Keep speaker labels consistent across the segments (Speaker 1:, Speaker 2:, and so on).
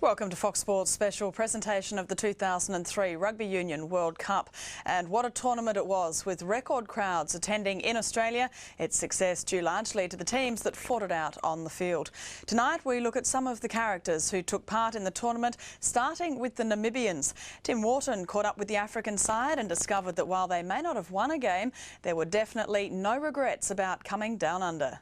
Speaker 1: Welcome to Fox Sports' special presentation of the 2003 Rugby Union World Cup. And what a tournament it was, with record crowds attending in Australia. Its success due largely to the teams that fought it out on the field. Tonight we look at some of the characters who took part in the tournament, starting with the Namibians. Tim Wharton caught up with the African side and discovered that while they may not have won a game, there were definitely no regrets about coming down under.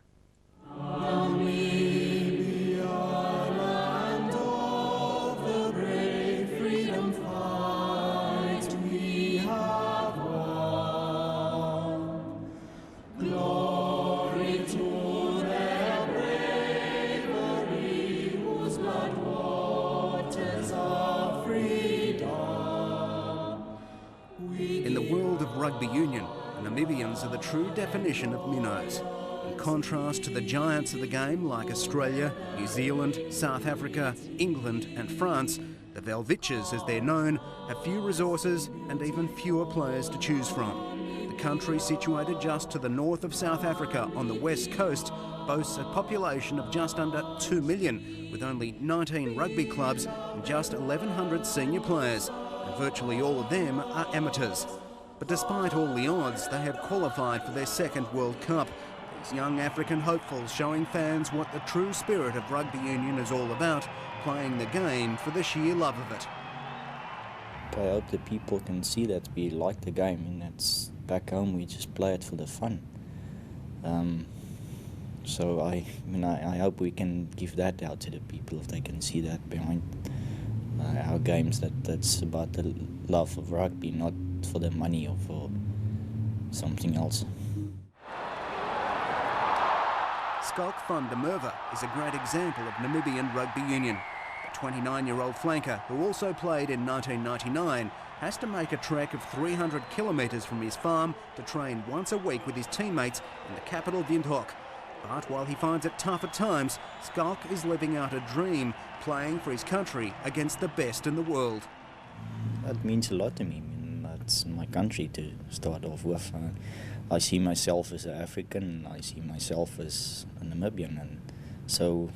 Speaker 2: In the world of rugby union, the Namibians are the true definition of minnows. In contrast to the giants of the game like Australia, New Zealand, South Africa, England and France, the Welwitschias, as they're known, have few resources and even fewer players to choose from. The country, situated just to the north of South Africa on the west coast, boasts a population of just under 2 million, with only 19 rugby clubs and just 1,100 senior players. And virtually all of them are amateurs. But despite all the odds, they have qualified for their second World Cup. These young African hopefuls showing fans what the true spirit of rugby union is all about, playing the game for the sheer love of it.
Speaker 3: I hope that people can see that we like the game, and that's back home we just play it for the fun. So I hope we can give that out to the people, if they can see that behind our games, that's about the love of rugby, not for the money or for something else.
Speaker 2: Skalk van der Merwe is a great example of Namibian rugby union. The 29-year-old flanker, who also played in 1999, has to make a trek of 300 kilometres from his farm to train once a week with his teammates in the capital Windhoek. But while he finds it tough at times, Skalk is living out a dream, playing for his country against the best in the world.
Speaker 3: That means a lot to me. I mean, that's my country to start off with. I see myself as an African, I see myself as a Namibian, and so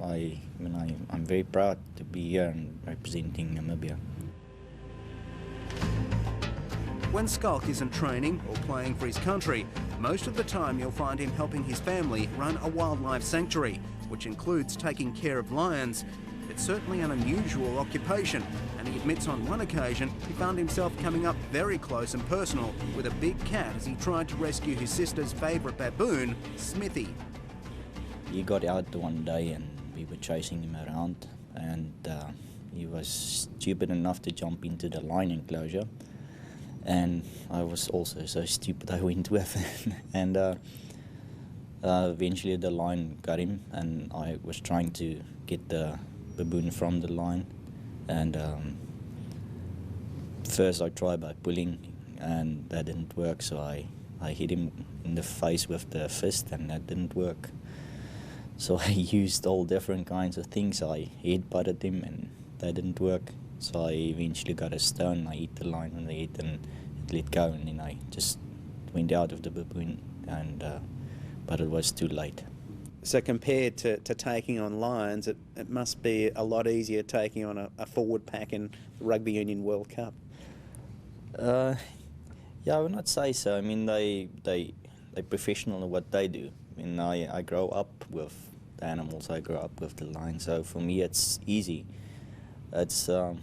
Speaker 3: I'm very proud to be here and representing Namibia.
Speaker 2: When Skalk isn't training or playing for his country, most of the time you'll find him helping his family run a wildlife sanctuary, which includes taking care of lions. It's certainly an unusual occupation, and he admits on one occasion he found himself coming up very close and personal with a big cat as he tried to rescue his sister's favourite baboon, Smithy.
Speaker 3: He got out one day and we were chasing him around, and he was stupid enough to jump into the lion enclosure. And I was also so stupid I went with him. And eventually the lion got him, and I was trying to get the baboon from the lion. And first I tried by pulling, and that didn't work, so I hit him in the face with the fist, and that didn't work. So I used all different kinds of things. I head-butted him, and that didn't work. So I eventually got a stone, I hit the lion on the head, and it let go, and then I just went out of the baboon, and but it was too late.
Speaker 4: So compared to taking on lions, it must be a lot easier taking on a forward pack in the Rugby Union World Cup.
Speaker 3: Yeah, I would not say so. I mean, they're professional in what they do. I mean, I grow up with the animals, I grow up with the lions, so for me it's easy. It's, I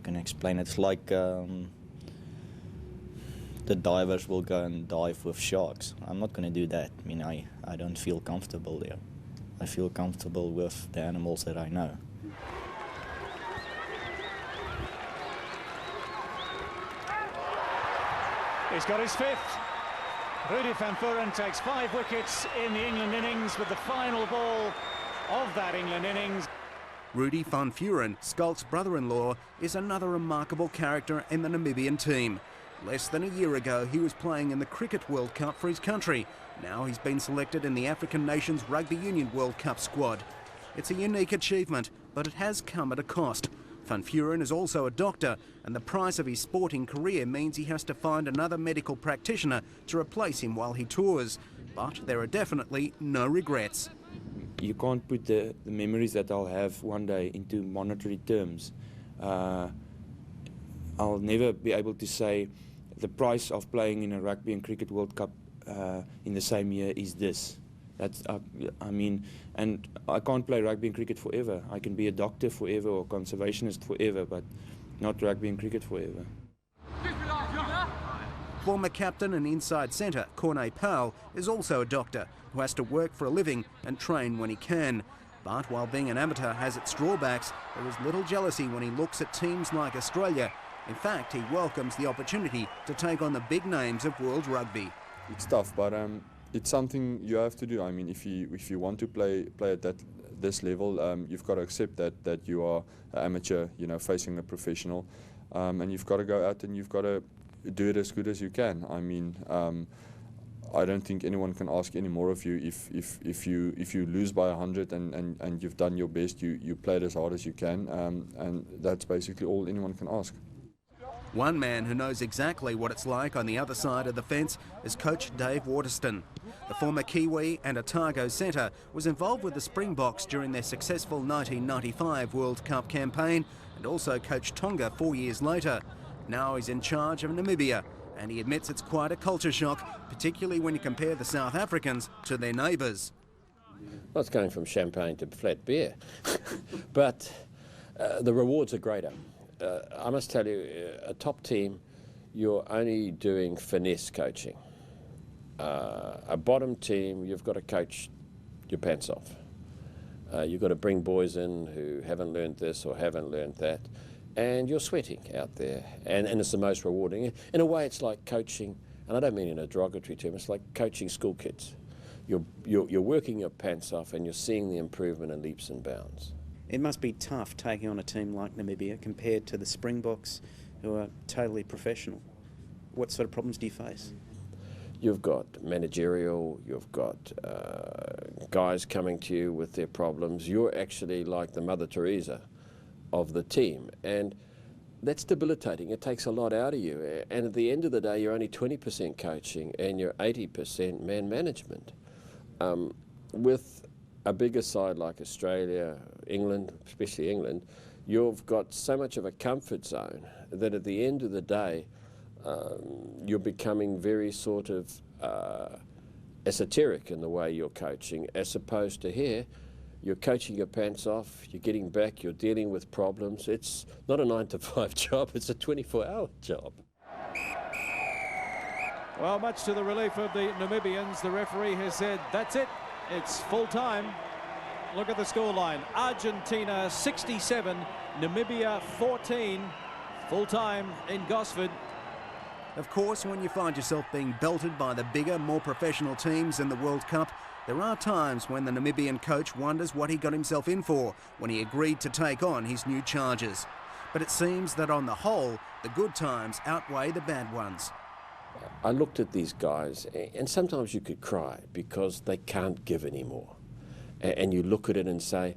Speaker 3: can explain, it's like the divers will go and dive with sharks. I'm not going to do that. I mean, I don't feel comfortable there. I feel comfortable with the animals that I know.
Speaker 5: He's got his fifth. Rudi van Vuuren takes 5 wickets in the England innings with the final ball of that England innings.
Speaker 2: Rudi van Vuuren, Skalk's brother-in-law, is another remarkable character in the Namibian team. Less than a year ago, he was playing in the Cricket World Cup for his country. Now he's been selected in the African Nations Rugby Union World Cup squad. It's a unique achievement, but it has come at a cost. Van Vuuren is also a doctor, and the price of his sporting career means he has to find another medical practitioner to replace him while he tours. But there are definitely no regrets.
Speaker 6: you can't put the memories that I'll have one day into monetary terms. I'll never be able to say the price of playing in a Rugby and Cricket World Cup in the same year is this. That's, I mean, and I can't play rugby and cricket forever. I can be a doctor forever or conservationist forever, but not rugby and cricket forever.
Speaker 2: Former captain and inside centre, Corne Powell, is also a doctor who has to work for a living and train when he can. But while being an amateur has its drawbacks, there is little jealousy when he looks at teams like Australia. In fact, he welcomes the opportunity to take on the big names of world rugby.
Speaker 7: It's tough, but it's something you have to do. I mean, if you want to play at this level, you've got to accept that you are an amateur, you know, facing a professional, and you've got to go out and you've got to do it as good as you can. I mean, I don't think anyone can ask any more of you. If you lose by 100 and you've done your best, you played as hard as you can, and that's basically all anyone can ask.
Speaker 2: One man who knows exactly what it's like on the other side of the fence is coach Dave Waterston. The former Kiwi and Otago centre was involved with the Springboks during their successful 1995 World Cup campaign and also coached Tonga 4 years later. Now he's in charge of Namibia, and he admits it's quite a culture shock, particularly when you compare the South Africans to their neighbours.
Speaker 8: Well, it's going from champagne to flat beer, but the rewards are greater. I must tell you, a top team, you're only doing finesse coaching. A bottom team, you've got to coach your pants off. You've got to bring boys in who haven't learned this or haven't learned that, and you're sweating out there, and it's the most rewarding. In a way, it's like coaching, and I don't mean in a derogatory term, it's like coaching school kids. You're working your pants off and you're seeing the improvement in leaps and bounds.
Speaker 4: It must be tough taking on a team like Namibia compared to the Springboks, who are totally professional. What sort of problems do you face?
Speaker 8: You've got managerial, you've got guys coming to you with their problems. You're actually like the Mother Teresa of the team, and that's debilitating. It takes a lot out of you, and at the end of the day, you're only 20% coaching and you're 80% man management. With a bigger side like Australia, England, especially England, you've got so much of a comfort zone that at the end of the day, you're becoming very sort of esoteric in the way you're coaching, as opposed to here, you're coaching your pants off, you're getting back, you're dealing with problems. It's not a 9-to-5 job, it's a 24-hour job.
Speaker 5: Well, much to the relief of the Namibians, the referee has said, that's it. It's full time. Look at the scoreline. Argentina 67, Namibia 14. Full time in Gosford.
Speaker 2: Of course, when you find yourself being belted by the bigger, more professional teams in the World Cup, there are times when the Namibian coach wonders what he got himself in for when he agreed to take on his new charges. But it seems that on the whole, the good times outweigh the bad ones.
Speaker 8: I looked at these guys, and sometimes you could cry because they can't give anymore. And you look at it and say,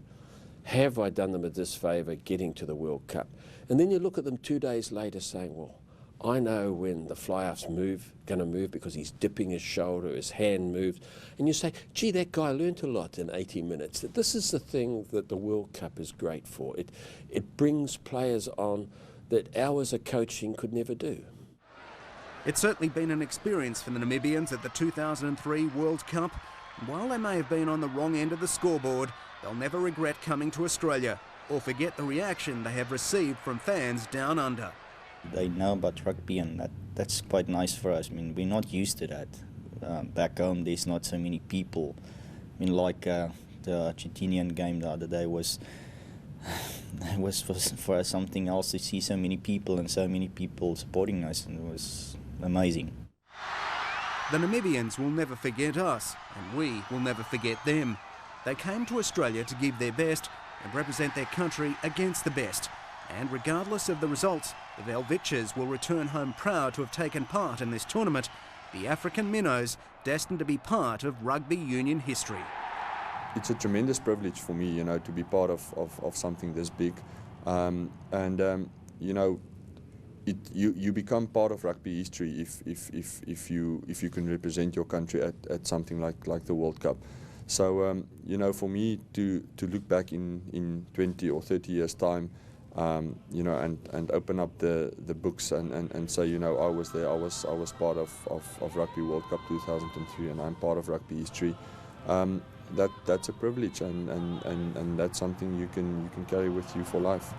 Speaker 8: have I done them a disfavour getting to the World Cup? And then you look at them 2 days later saying, well, I know when the fly-off's going to move because he's dipping his shoulder, his hand moved. And you say, gee, that guy learnt a lot in 80 minutes. This is the thing that the World Cup is great for. It brings players on that hours of coaching could never do.
Speaker 2: It's certainly been an experience for the Namibians at the 2003 World Cup. While they may have been on the wrong end of the scoreboard, they'll never regret coming to Australia or forget the reaction they have received from fans down under.
Speaker 3: They know about rugby, and that's quite nice for us. I mean, we're not used to that. Back home, there's not so many people. I mean, like the Argentinian game the other day was for us something else to see so many people and so many people supporting us, and it was amazing.
Speaker 2: The Namibians will never forget us, and we will never forget them. They came to Australia to give their best and represent their country against the best. And regardless of the results, the Welwitschias will return home proud to have taken part in this tournament, the African minnows destined to be part of rugby union history.
Speaker 7: It's a tremendous privilege for me, you know, to be part of something this big, you know, you become part of rugby history if you can represent your country at something like the World Cup. So you know, for me to look back in 20 or 30 years time, you know, and open up the books and say, you know, I was there, I was part of Rugby World Cup 2003, and I'm part of rugby history. That's a privilege, and that's something you can carry with you for life.